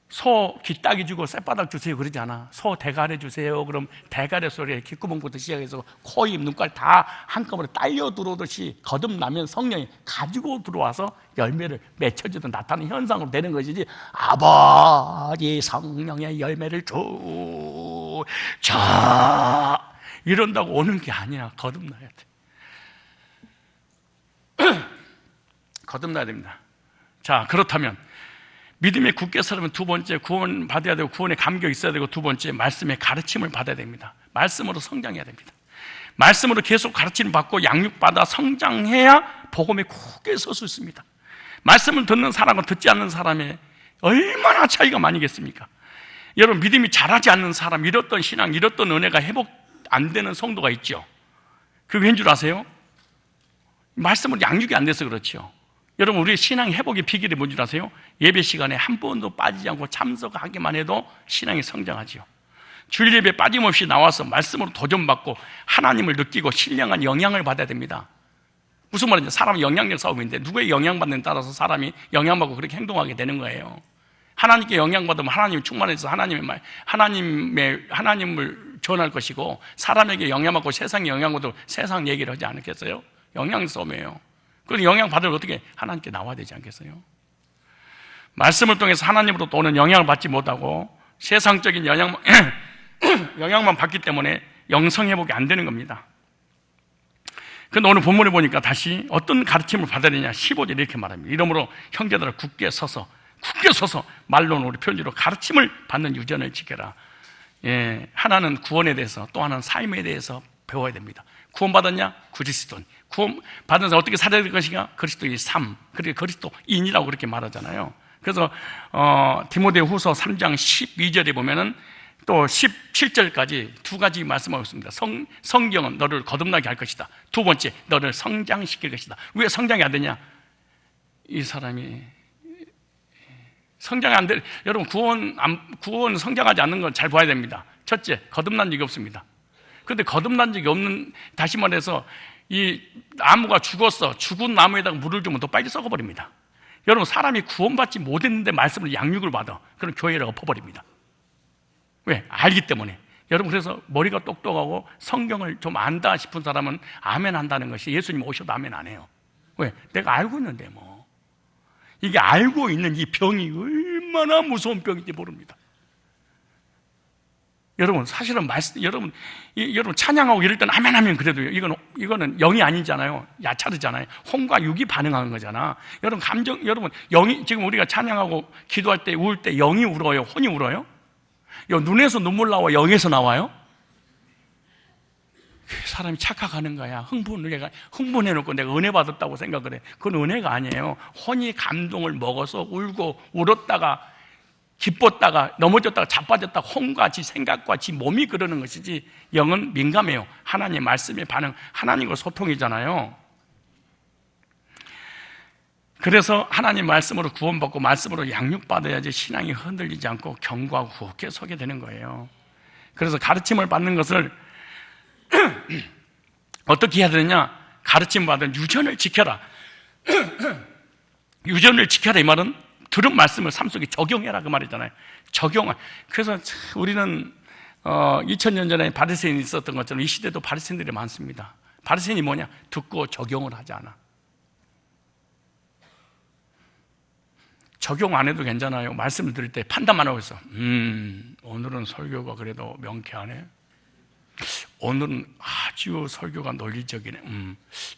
소 귀딱이 주고 쌔바닥 주세요 그러지 않아. 소 대가리 주세요. 그럼 대가리 소리에 귓구멍부터 시작해서 코, 입, 눈깔 다 한꺼번에 딸려 들어오듯이 거듭나면 성령이 가지고 들어와서 열매를 맺혀주든 나타나는 현상으로 되는 것이지, 아버지 성령의 열매를 자 이런다고 오는 게 아니야. 거듭나야 돼. 거듭나야 됩니다. 자, 그렇다면 믿음에 굳게 서려면 두 번째, 구원 받아야 되고 구원의 감격이 있어야 되고, 두 번째, 말씀의 가르침을 받아야 됩니다. 말씀으로 성장해야 됩니다. 말씀으로 계속 가르침을 받고 양육받아 성장해야 복음에 굳게 설 수 있습니다. 말씀을 듣는 사람과 듣지 않는 사람의 얼마나 차이가 많이겠습니까? 여러분, 믿음이 자라지 않는 사람, 잃었던 신앙, 잃었던 은혜가 회복 안 되는 성도가 있죠. 그게 왠 줄 아세요? 말씀으로 양육이 안 돼서 그렇죠. 여러분, 우리의 신앙 회복의 비결이 뭔지 아세요? 예배 시간에 한 번도 빠지지 않고 참석하기만 해도 신앙이 성장하지요. 주일 예배 빠짐없이 나와서 말씀으로 도전받고 하나님을 느끼고 신령한 영향을 받아야 됩니다. 무슨 말인지, 사람은 영향력 싸움인데 누구의 영향받는 데 따라서 사람이 영향받고 그렇게 행동하게 되는 거예요. 하나님께 영향받으면 하나님이 충만해서 하나님을 전할 것이고, 사람에게 영향받고 세상에 영향받으면 세상 얘기를 하지 않겠어요? 영향 싸움이에요. 그래서 영향 받으면 어떻게? 하나님께 나와야 되지 않겠어요? 말씀을 통해서 하나님으로부터 오는 영향을 받지 못하고 세상적인 영향만 받기 때문에 영성회복이 안 되는 겁니다. 그런데 오늘 본문에 보니까 다시 어떤 가르침을 받아야 되냐, 15절에 이렇게 말합니다. 이러므로 형제들아 굳게 서서 말로는 우리 편지로 가르침을 받는 유전을 지켜라. 예, 하나는 구원에 대해서, 또 하나는 삶에 대해서 배워야 됩니다. 구원받았냐? 그리스도인. 구원받은 사람 어떻게 살아야 될 것인가? 그리스도의 삶, 그리고 그리스도인이라고 그렇게 말하잖아요. 그래서 디모데후서 3장 12절에 보면은 또 17절까지 두 가지 말씀하고 있습니다. 성경은 너를 거듭나게 할 것이다. 두 번째, 너를 성장시킬 것이다. 왜 성장이 안 되냐? 이 사람이 성장이 안 돼. 여러분, 구원 성장하지 않는 건 잘 봐야 됩니다. 첫째, 거듭난 적이 없습니다. 그런데 거듭난 적이 없는, 다시 말해서 이 나무가 죽은 나무에다가 물을 주면 더 빨리 썩어버립니다. 여러분, 사람이 구원받지 못했는데 말씀을 양육을 받아. 그럼 교회를 엎어버립니다. 왜? 알기 때문에. 여러분, 그래서 머리가 똑똑하고 성경을 좀 안다 싶은 사람은 아멘 한다는 것이, 예수님 오셔도 아멘 안 해요. 왜? 내가 알고 있는데 뭐. 이게 알고 있는 이 병이 얼마나 무서운 병인지 모릅니다. 여러분, 사실은 여러분 찬양하고 이럴 때는 아멘 하면 그래도 이거는 영이 아니잖아요. 야차르잖아요. 혼과 육이 반응하는 거잖아. 여러분, 영이, 지금 우리가 찬양하고 기도할 때, 울 때 영이 울어요? 혼이 울어요? 눈에서 눈물 나와? 영에서 나와요? 사람이 착각하는 거야. 흥분해놓고 내가 은혜 받았다고 생각을 해. 그건 은혜가 아니에요. 혼이 감동을 먹어서 울고, 울었다가 기뻤다가 넘어졌다가 자빠졌다가 혼과 지 생각과 지 몸이 그러는 것이지, 영은 민감해요. 하나님의 말씀에 반응, 하나님과 소통이잖아요. 그래서 하나님 말씀으로 구원받고 말씀으로 양육받아야지 신앙이 흔들리지 않고 견고하고 굳게 서게 되는 거예요. 그래서 가르침을 받는 것을 어떻게 해야 되느냐? 가르침 받은 유전을 지켜라. 유전을 지켜라, 이 말은 들은 말씀을 삶 속에 적용해라, 그 말이잖아요. 그래서 우리는 2000년 전에 바리새인이 있었던 것처럼 이 시대도 바리새인들이 많습니다. 바리새인이 뭐냐? 듣고 적용을 하지 않아. 적용 안 해도 괜찮아요. 말씀을 들을 때 판단만 하고 있어. 오늘은 설교가 그래도 명쾌하네. 오늘은 아주 설교가 논리적이네.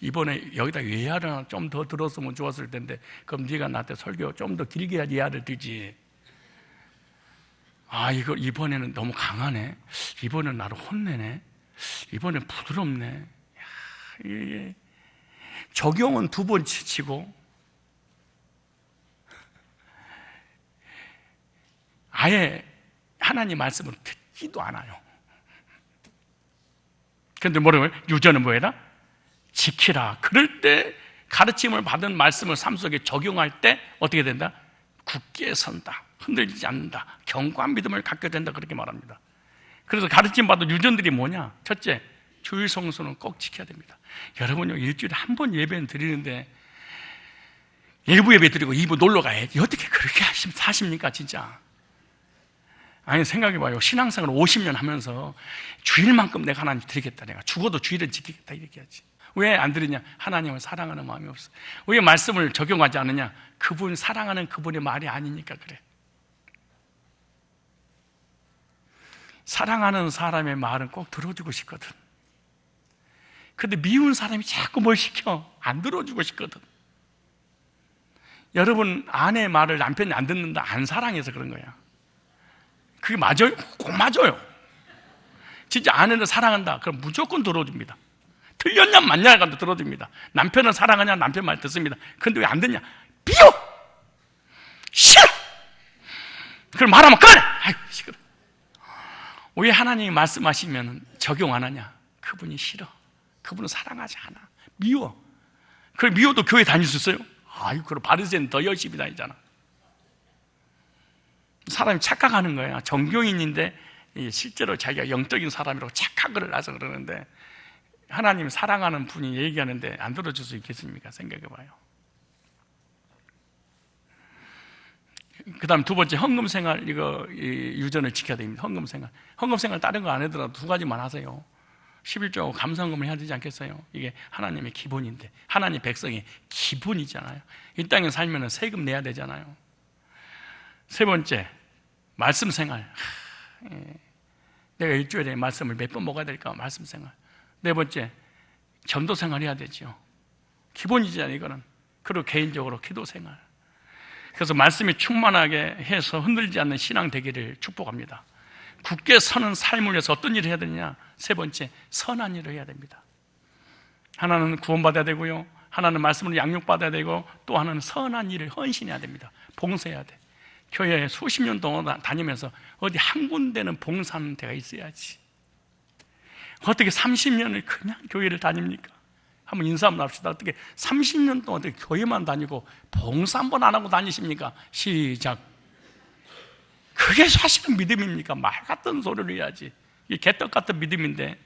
이번에 여기다 예화를 하나 좀 더 들었으면 좋았을 텐데, 그럼 네가 나한테 설교 좀 더 길게 해야지 예화를 들지. 이거 이번에는 너무 강하네. 이번에는 나를 혼내네. 이번엔 부드럽네. 이게 적용은 2번 치고 아예 하나님 말씀을 듣지도 않아요. 그런데 뭐라고요? 유전은 뭐해라? 지키라. 그럴 때 가르침을 받은 말씀을 삶 속에 적용할 때 어떻게 된다? 굳게 선다. 흔들리지 않는다. 견고한 믿음을 갖게 된다. 그렇게 말합니다. 그래서 가르침 받은 유전들이 뭐냐? 첫째, 주일 성수는 꼭 지켜야 됩니다. 여러분요, 일주일에 한 번 예배는 드리는데 일부 예배 드리고 2부 놀러 가야지. 어떻게 그렇게 사십니까, 진짜? 아니, 생각해봐요. 신앙생활 50년 하면서 주일만큼 내가 하나님 드리겠다. 내가 죽어도 주일은 지키겠다. 이렇게 하지. 왜 안 드리냐? 하나님을 사랑하는 마음이 없어. 왜 말씀을 적용하지 않느냐? 그분 사랑하는 그분의 말이 아니니까 그래. 사랑하는 사람의 말은 꼭 들어주고 싶거든. 근데 미운 사람이 자꾸 뭘 시켜? 안 들어주고 싶거든. 여러분, 아내의 말을 남편이 안 듣는다. 안 사랑해서 그런 거야. 그게 맞아요? 꼭 맞아요. 진짜 아내를 사랑한다. 그럼 무조건 들어줍니다. 틀렸냐 맞냐 가도 들어줍니다. 남편은 사랑하냐? 남편 말 듣습니다. 근데 왜 안 듣냐? 비워! 싫어! 그럼 말하면 그래! 아이고, 시끄러. 왜 하나님이 말씀하시면 적용 안 하냐? 그분이 싫어. 그분은 사랑하지 않아. 미워. 그래, 미워도 교회 다닐 수 있어요? 아이고, 그럼 바리새인은 더 열심히 다니잖아. 사람이 착각하는 거야. 정교인인데 실제로 자기가 영적인 사람이라고 착각을 해서 그러는데, 하나님 사랑하는 분이 얘기하는데 안 들어줄 수 있겠습니까? 생각해봐요. 그 다음 두 번째, 헌금생활, 이거 유전을 지켜야 됩니다. 헌금생활 다른 거 안 하더라도 두 가지만 하세요. 11조하고 감사헌금을 해야 되지 않겠어요? 이게 하나님의 기본인데, 하나님 백성의 기본이잖아요. 이 땅에 살면 세금 내야 되잖아요. 세 번째, 말씀생활. 내가 일주일에 말씀을 몇 번 먹어야 될까? 말씀생활. 네 번째, 전도생활 해야 되죠. 기본이잖아요, 이거는. 그리고 개인적으로 기도생활. 그래서 말씀이 충만하게 해서 흔들리지 않는 신앙 되기를 축복합니다. 굳게 서는 삶을 위해서 어떤 일을 해야 되느냐? 세 번째, 선한 일을 해야 됩니다. 하나는 구원받아야 되고요, 하나는 말씀으로 양육받아야 되고, 또 하나는 선한 일을 헌신해야 됩니다. 봉사해야 돼. 교회에 수십 년 동안 다니면서 어디 한 군데는 봉사하는 데가 있어야지. 어떻게 30년을 그냥 교회를 다닙니까? 한번 인사 한번 합시다. 어떻게 30년 동안 어떻게 교회만 다니고 봉사 한 번 안 하고 다니십니까? 시작. 그게 사실은 믿음입니까? 말 같은 소리를 해야지. 이게 개떡 같은 믿음인데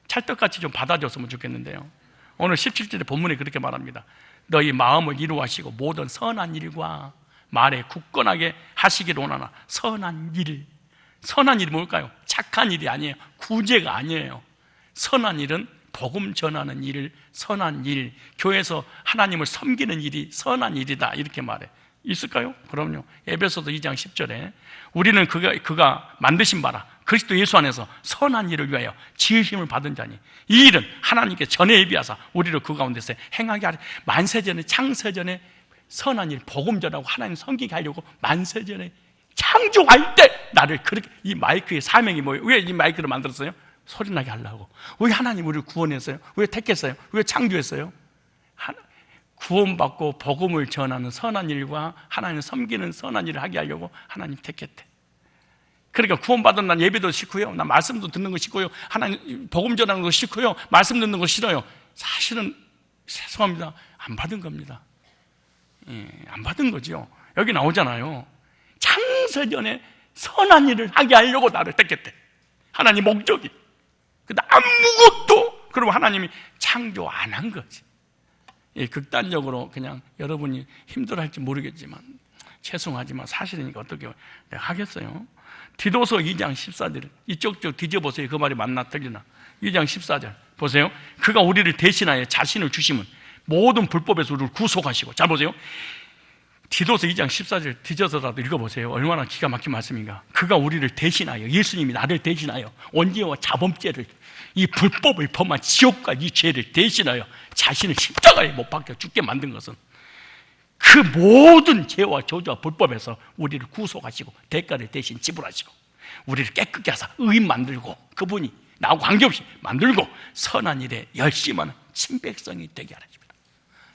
찰떡같이 좀 받아줬으면 좋겠는데요. 오늘 17절의 본문에 그렇게 말합니다. 너희 마음을 이루하시고 모든 선한 일과 말에 굳건하게 하시기를 원하나. 선한 일. 선한 일이 뭘까요? 착한 일이 아니에요. 구제가 아니에요. 선한 일은 복음 전하는 일, 선한 일, 교회에서 하나님을 섬기는 일이 선한 일이다, 이렇게 말해. 있을까요? 그럼요. 에베소서 2장 10절에 우리는 그가 만드신 바라 그리스도 예수 안에서 선한 일을 위하여 지으심을 받은 자니 이 일은 하나님께 전에 예비하사 우리를 그 가운데서 행하게 하리. 만세전에, 창세전에 선한 일, 복음 전하고 하나님 섬기게 하려고 만세전에 창조할 때 나를 그렇게, 이 마이크의 사명이 뭐예요? 왜 이 마이크를 만들었어요? 소리나게 하려고. 왜 하나님 우리를 구원했어요? 왜 택했어요? 왜 창조했어요? 구원받고 복음을 전하는 선한 일과 하나님을 섬기는 선한 일을 하게 하려고 하나님 택했대. 그러니까 구원받은 난 예배도 싫고요, 난 말씀도 듣는 거 싫고요, 하나님 복음 전하는 거 싫고요, 말씀 듣는 거 싫어요. 사실은 죄송합니다, 안 받은 겁니다. 안 받은 거죠. 여기 나오잖아요. 창세전에 선한 일을 하게 하려고 나를 택했대. 하나님 목적이. 근데 아무것도, 그리고 하나님이 창조 안 한 거지. 극단적으로 그냥 여러분이 힘들어할지 모르겠지만, 죄송하지만 사실이니까 어떻게 내가 하겠어요? 디도서 2장 14절, 이쪽 뒤져보세요. 그 말이 맞나 틀리나. 2장 14절 보세요. 그가 우리를 대신하여 자신을 주심은 모든 불법에서 우리를 구속하시고. 잘 보세요. 디도서 2장 14절 뒤져서라도 읽어보세요. 얼마나 기가 막힌 말씀인가. 그가 우리를 대신하여, 예수님이 나를 대신하여 원죄와 자범죄를, 이 불법을 범한 지옥과 이 죄를 대신하여 자신을 십자가에 못 박혀 죽게 만든 것은 그 모든 죄와 저주와 불법에서 우리를 구속하시고 대가를 대신 지불하시고 우리를 깨끗게 하사 의인 만들고, 그분이 나하고 관계없이 만들고 선한 일에 열심하는 친백성이 되게 하십니다.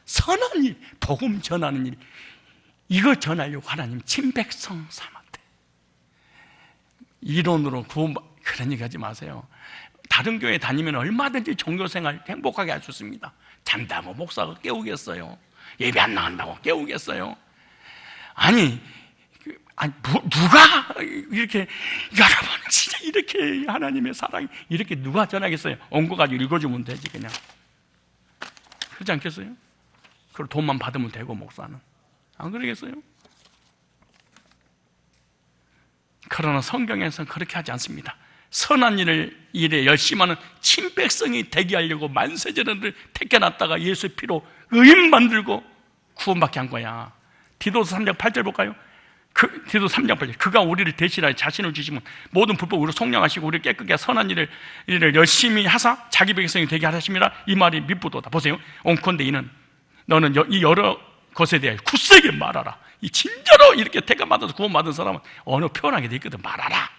선한 일, 복음 전하는 일, 이거 전하려고 하나님 친백성 삼았대. 이론으로 그런 얘기 하지 마세요. 다른 교회 다니면 얼마든지 종교생활 행복하게 할 수 있습니다. 잔다고 목사가 깨우겠어요? 예배 안 나간다고 깨우겠어요? 아니 누가 이렇게, 여러분 진짜 이렇게 하나님의 사랑이 이렇게 누가 전하겠어요? 온 거 가지고 읽어주면 되지 그냥. 그렇지 않겠어요? 그리고 돈만 받으면 되고, 목사는 안 그러겠어요? 그러나 성경에서는 그렇게 하지 않습니다. 선한 일에 열심하는 친백성이 되게 하려고 만세전을 택해놨다가 예수 피로 의인 만들고 구원받게 한 거야. 디도서 3장 8절 볼까요? 디도서 3장 8절. 그가 우리를 대신하여 자신을 주시면 모든 불법으로 속량하시고 우리를 깨끗게 선한 일을 열심히 하사 자기 백성이 되게 하십니다. 이 말이 미쁘도다. 보세요. 온컨대 이는 너는 이 여러 것에 대해 굳세게 말하라. 이 진짜로 이렇게 택함받아서 구원받은 사람은 어느 표현하게 돼 있거든. 말하라.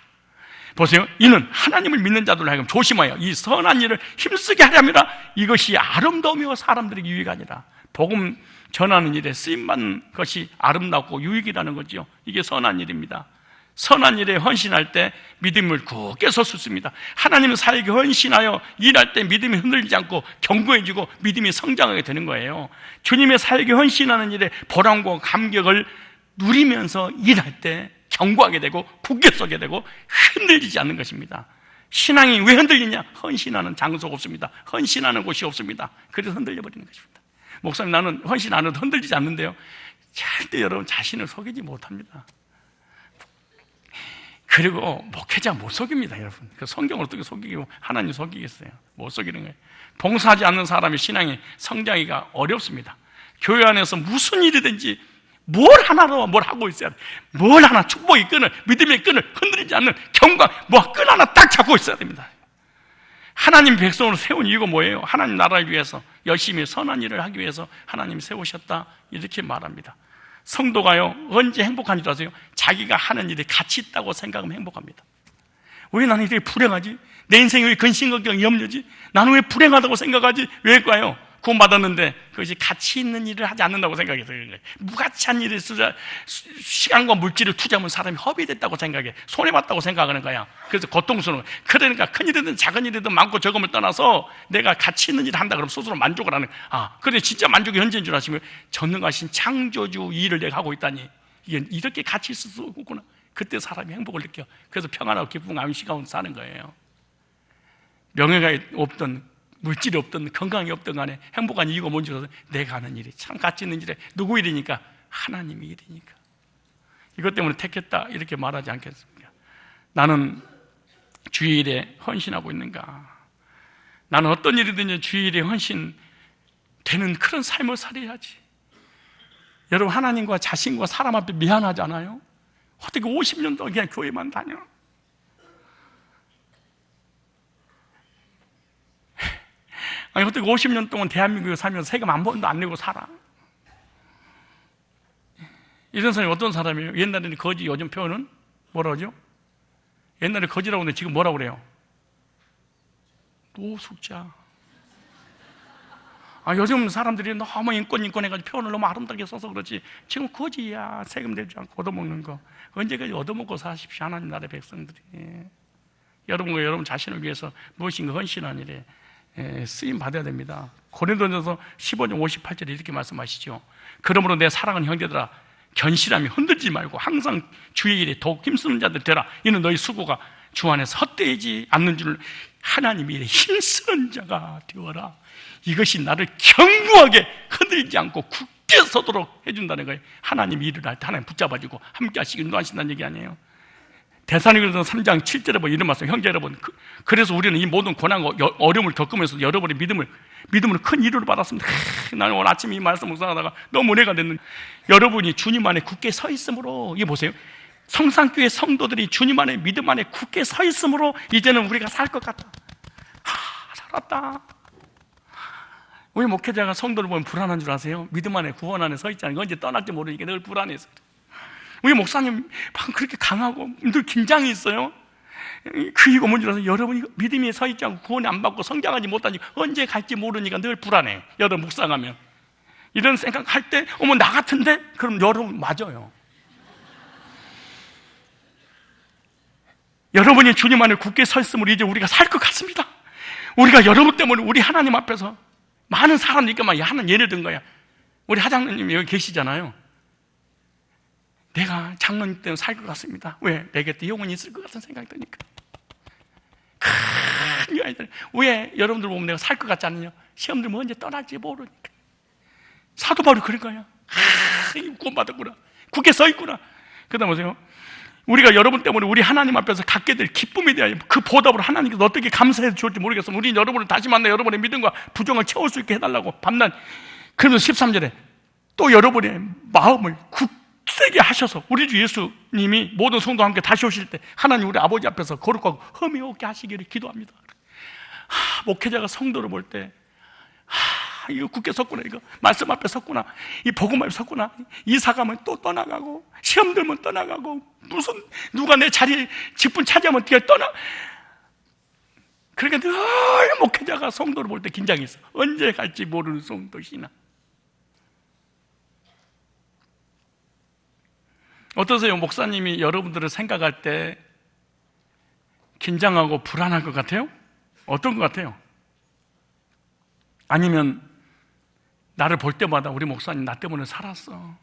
보세요. 이는 하나님을 믿는 자들로 하여금 조심하여 이 선한 일을 힘쓰게 하려니라. 이것이 아름다우며 사람들에게 유익이 아니라. 복음 전하는 일에 쓰임받는 것이 아름답고 유익이라는 거죠. 이게 선한 일입니다. 선한 일에 헌신할 때 믿음을 굳게 설 수 있습니다. 하나님의 사역에 헌신하여 일할 때 믿음이 흔들리지 않고 견고해지고 믿음이 성장하게 되는 거예요. 주님의 사역에 헌신하는 일에 보람과 감격을 누리면서 일할 때 견고하게 되고 굳게 서게 되고 흔들리지 않는 것입니다. 신앙이 왜 흔들리냐? 헌신하는 장소가 없습니다. 헌신하는 곳이 없습니다. 그래서 흔들려 버리는 것입니다. 목사님, 나는 헌신 안 해도 흔들리지 않는데요. 절대 여러분 자신을 속이지 못합니다. 그리고 목회자 못 속입니다, 여러분. 그 성경을 어떻게 속이고 하나님 속이겠어요? 못 속이는 거예요. 봉사하지 않는 사람의 신앙이 성장하기가 어렵습니다. 교회 안에서 무슨 일이든지 뭘 하나로 뭘 하고 있어야 돼. 뭘 하나 축복의 끈을, 믿음의 끈을 흔들리지 않는 경각, 뭐 끈 하나 딱 잡고 있어야 됩니다. 하나님 백성으로 세운 이유가 뭐예요? 하나님 나라를 위해서 열심히 선한 일을 하기 위해서 하나님이 세우셨다, 이렇게 말합니다. 성도가요, 언제 행복한 줄 아세요? 자기가 하는 일이 가치 있다고 생각하면 행복합니다. 왜 나는 이렇게 불행하지? 내 인생이 왜 근심걱정 염려지? 나는 왜 불행하다고 생각하지? 왜일까요? 구원받았는데 그것이 가치 있는 일을 하지 않는다고 생각해서 그래요. 무가치한 일에 시간과 물질을 투자하면 사람이 허비됐다고 생각해. 손해봤다고 생각하는 거야. 그래서 고통스러워. 그러니까 큰일이든 작은 일이든 많고 적음을 떠나서 내가 가치 있는 일을 한다 그러면 스스로 만족을 하는 거야. 그런데 진짜 만족이 현재인 줄 아시면 전능하신 창조주 일을 내가 하고 있다니, 이게 이렇게 가치 있을 수 없구나. 그때 사람이 행복을 느껴. 그래서 평안하고 기쁨 안식 가운데 사는 거예요. 명예가 없던, 물질이 없든 건강이 없든 간에 행복한 이유가 뭔지 알아서 내가 하는 일이 참 가치 있는 일에 누구 일이니까? 하나님의 일이니까. 이것 때문에 택했다, 이렇게 말하지 않겠습니까? 나는 주의 일에 헌신하고 있는가? 나는 어떤 일이든지 주의 일에 헌신되는 그런 삶을 살아야지. 여러분, 하나님과 자신과 사람 앞에 미안하지 않아요? 어떻게 50년 동안 그냥 교회만 다녀? 아니, 어떻게 50년 동안 대한민국에 살면서 세금 한 번도 안 내고 살아? 이런 사람이 어떤 사람이에요? 옛날에는 거지, 요즘 표현은 뭐라 그러죠? 옛날에 거지라고 하는데 지금 뭐라고 그래요? 노숙자. 요즘 사람들이 너무 인권 해가지고 표현을 너무 아름답게 써서 그렇지, 지금 거지야. 세금 내지 않고 얻어먹는 거. 언제까지 얻어먹고 사십시오, 하나님 나라의 백성들이. 여러분과 여러분 자신을 위해서 무엇인가 헌신한 일에 쓰임 받아야 됩니다. 고린도전서 15장 58절에 이렇게 말씀하시죠. 그러므로 내 사랑하는 형제들아, 견실하며 흔들지 말고 항상 주의 일에 더욱 힘쓰는 자들 되라. 이는 너희 수고가 주 안에서 헛되지 않는 줄 하나님의 일에 힘쓰는 자가 되어라. 이것이 나를 견고하게 흔들리지 않고 굳게 서도록 해준다는 거예요. 하나님이 일을 할 때 하나님 붙잡아주고 함께 하시기 인도하신다는 얘기 아니에요? 데살로니가서 3장 7절에 보면 이런 말씀, 형제 여러분, 그래서 우리는 이 모든 고난과 어려움을 겪으면서 여러분의 믿음으로 큰 위로를 받았습니다. 나는 오늘 아침에 이 말씀 묵상하다가 너무 은혜가 됐는데, 여러분이 주님 안에 굳게 서 있으므로, 이게 보세요, 성산교회 성도들이 주님 안에 믿음 안에 굳게 서 있으므로 이제는 우리가 살 것 같다. 살았다. 우리 목회자가 성도를 보면 불안한 줄 아세요? 믿음 안에 구원 안에 서 있지 않으니까 언제 떠날지 모르니까 늘 불안해서. 우리 목사님 그렇게 강하고 늘 긴장이 있어요. 그 이유가 뭔지 알아서 여러분이 믿음이 서 있지 않고 구원을 안 받고 성장하지 못하니까 언제 갈지 모르니까 늘 불안해. 여러분 묵상하면 이런 생각할 때, 어머 나 같은데? 그럼 여러분 맞아요. 여러분이 주님 안에 굳게 서 있으면 이제 우리가 살 것 같습니다. 우리가 여러분 때문에 우리 하나님 앞에서 많은 사람이니까 하는 예를 든 거야. 우리 하장님이 여기 계시잖아요. 내가 장로님 때문에 살 것 같습니다. 왜? 내 곁에 영혼이 있을 것 같은 생각이 드니까. 큰 아이들. 왜? 여러분들 보면 내가 살 것 같지 않느냐? 시험들 뭐 언제 떠날지 모르니까. 사도 바울이 그럴 거야. 구원받았구나. 굳게 서 있구나. 그 다음 보세요. 우리가 여러분 때문에 우리 하나님 앞에서 갖게 될 기쁨에 대하여 그 보답으로 하나님께서 어떻게 감사해 줄지 모르겠으면 우리는 여러분을 다시 만나 여러분의 믿음과 부정을 채울 수 있게 해달라고 밤낮. 그러면서 13절에 또 여러분의 마음을 굳세게 하셔서 우리 주 예수님이 모든 성도와 함께 다시 오실 때 하나님 우리 아버지 앞에서 거룩하고 흠이 없게 하시기를 기도합니다. 목회자가 성도를 볼 때 이거 굳게 섰구나, 이거 말씀 앞에 섰구나, 이 복음 앞에 섰구나, 이사 가면 또 떠나가고 시험 들면 떠나가고 무슨 누가 내 자리 직분 차지하면 뒤에 떠나. 그러니까 늘 목회자가 성도를 볼 때 긴장이 있어. 언제 갈지 모르는 성도 신앙. 어떠세요? 목사님이 여러분들을 생각할 때 긴장하고 불안할 것 같아요? 어떤 것 같아요? 아니면 나를 볼 때마다 우리 목사님 나 때문에 살았어,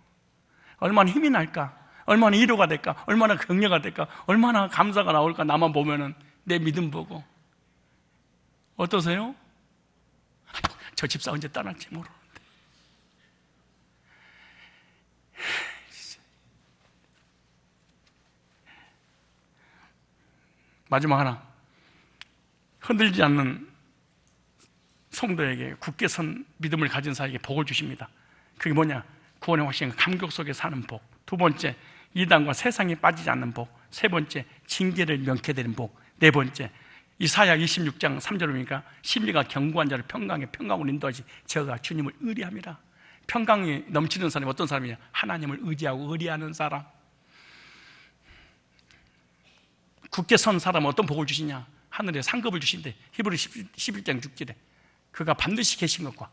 얼마나 힘이 날까, 얼마나 위로가 될까, 얼마나 격려가 될까, 얼마나 감사가 나올까, 나만 보면은 내 믿음 보고. 어떠세요? 저 집사 언제 떠날지 모르는데. 마지막 하나, 흔들리지 않는 성도에게 굳게 선 믿음을 가진 자에게 복을 주십니다. 그게 뭐냐? 구원의 확신, 감격 속에 사는 복. 두 번째, 이단과 세상에 빠지지 않는 복. 세 번째, 징계를 면케 되는 복. 네 번째, 이사야 26장 3절을 보니까 심리가 견고한 자를 평강으로 인도하지 저가 주님을 의리함이라. 평강이 넘치는 사람이 어떤 사람이냐? 하나님을 의지하고 의리하는 사람. 굳게 선 사람은 어떤 복을 주시냐? 하늘에 상급을 주신대. 히브리 11장 6절에 그가 반드시 계신 것과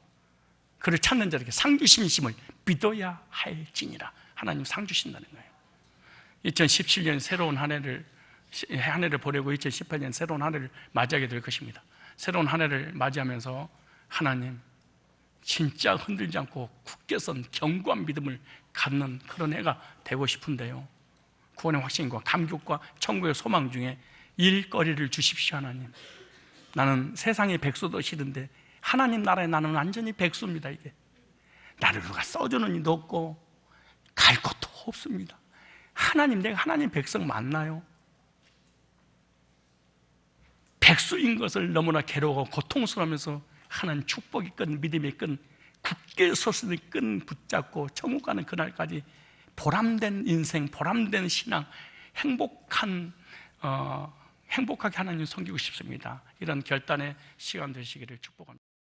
그를 찾는 자에게 상 주심이심을 믿어야 할지니라. 하나님 상 주신다는 거예요. 2017년 새로운 한 해를 보내고 2018년 새로운 한 해를 맞이하게 될 것입니다. 새로운 한 해를 맞이하면서 하나님 진짜 흔들지 않고 굳게 선 견고한 믿음을 갖는 그런 해가 되고 싶은데요, 구원의 확신과 감격과 천국의 소망 중에 일거리를 주십시오. 하나님, 나는 세상의 백수도 싫은데 하나님 나라에 나는 완전히 백수입니다. 이게 나를 누가 써주는 이도 없고 갈 곳도 없습니다. 하나님, 내가 하나님 백성 맞나요? 백수인 것을 너무나 괴로워하고 고통스러우면서 하나님 축복의 끈, 믿음의 끈, 굳게 섰으니 끈 붙잡고 천국 가는 그날까지 보람된 인생, 보람된 신앙, 행복하게 하나님 섬기고 싶습니다. 이런 결단의 시간 되시기를 축복합니다.